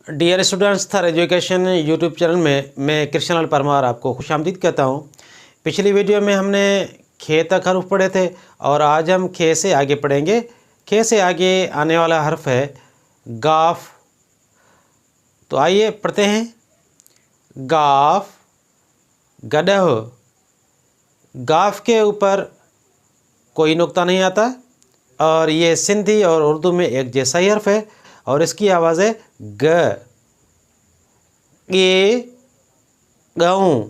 Dear students, थर education YouTube channel में मैं कृष्ण लाल परमार आपको खुशामदीद कहता हूँ। पिछली वीडियो में हमने खे तक हर्फ पढ़े थे और आज हम खे से आगे पढ़ेंगे। खे से आगे आने वाला हर्फ है गाफ। तो आइए पढ़ते हैं। गाफ, गडह। गाफ के ऊपर कोई नुक्ता नहीं आता और ये सिंधी और उर्दू में एक जैसा ही हर्फ है और इसकी आवाज़ है ग। गे, गऊँ।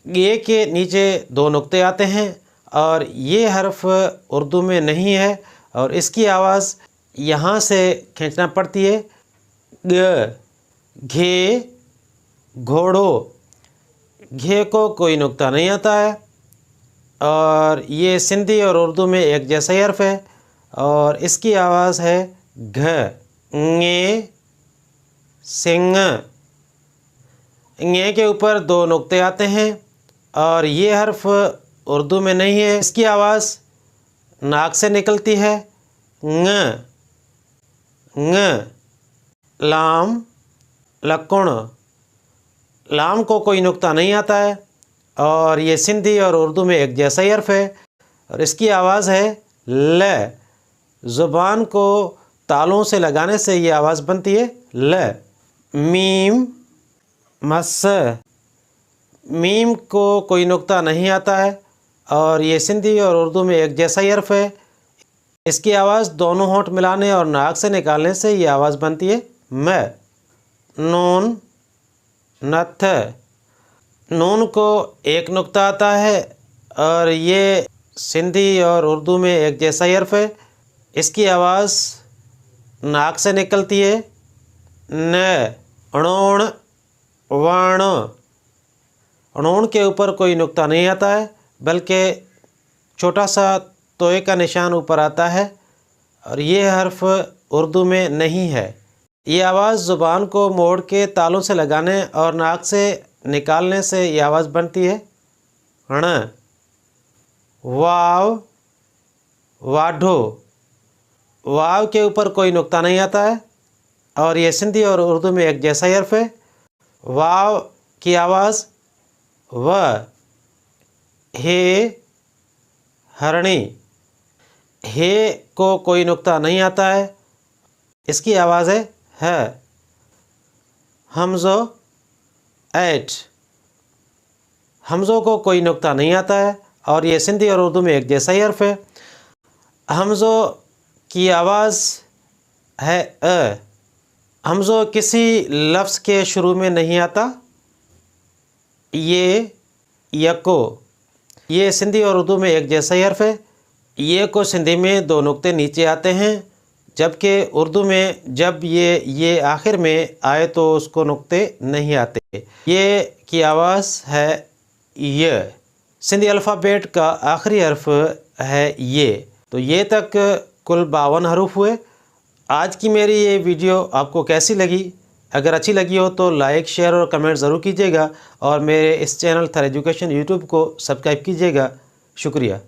गे के नीचे दो नुक्ते आते हैं और ये हर्फ उर्दू में नहीं है और इसकी आवाज़ यहाँ से खींचना पड़ती है ग। घे, घोड़ो। घे को कोई नुक्ता नहीं आता है और ये सिंधी और उर्दू में एक जैसा ही हर्फ है और इसकी आवाज़ है घ। ङे, सिंह। ङे के ऊपर दो नुक्ते आते हैं और ये हर्फ उर्दू में नहीं है। इसकी आवाज़ नाक से निकलती है ङ, ङ। लाम, लकुण। लाम को कोई नुक्ता नहीं आता है और ये सिंधी और उर्दू में एक जैसा ही हर्फ है और इसकी आवाज़ है ल। ज़ुबान को तालों से लगाने से ये आवाज़ बनती है ल। मीम, मस। मीम को कोई नुक्ता नहीं आता है और ये सिंधी और उर्दू में एक जैसा ही हर्फ है। इसकी आवाज़ दोनों होंठ मिलाने और नाक से निकालने से ये आवाज़ बनती है म। नून, नथ। नून को एक नुक्ता आता है और ये सिंधी और उर्दू में एक जैसा ही हर्फ है। इसकी आवाज़ नाक से निकलती है न। णोण, वाण। णोण के ऊपर कोई नुक्ता नहीं आता है बल्कि छोटा सा तोए का निशान ऊपर आता है और ये हर्फ उर्दू में नहीं है। ये आवाज़ ज़ुबान को मोड़ के तालों से लगाने और नाक से निकालने से ये आवाज़ बनती है ण। वाव, वाढो। वाव के ऊपर कोई नुक्ता नहीं आता है और ये सिंधी और उर्दू में एक जैसा ही हर्फ है। वाव की आवाज़ व। हे, हरणी। हे को कोई नुक्ता नहीं आता है, इसकी आवाज़ है। हमज़ो, ऐट। हमज़ो को कोई नुक्ता नहीं आता है और ये सिंधी और उर्दू में एक जैसा ही हर्फ है। हमज़ो की आवाज़ है अ। हमज़ो किसी लफ्ज़ के शुरू में नहीं आता। ये, यको। ये सिंधी और उर्दू में एक जैसा ही हर्फ है। ये को सिंधी में दो नुक्ते नीचे आते हैं जबकि उर्दू में जब ये आखिर में आए तो उसको नुक्ते नहीं आते। ये की आवाज़ है य। सिंधी अल्फ़ाबेट का आखिरी हर्फ है ये। तो ये तक कुल 52 हरूफ हुए। आज की मेरी ये वीडियो आपको कैसी लगी? अगर अच्छी लगी हो तो लाइक, शेयर और कमेंट ज़रूर कीजिएगा और मेरे इस चैनल थर एजुकेशन यूट्यूब को सब्सक्राइब कीजिएगा। शुक्रिया।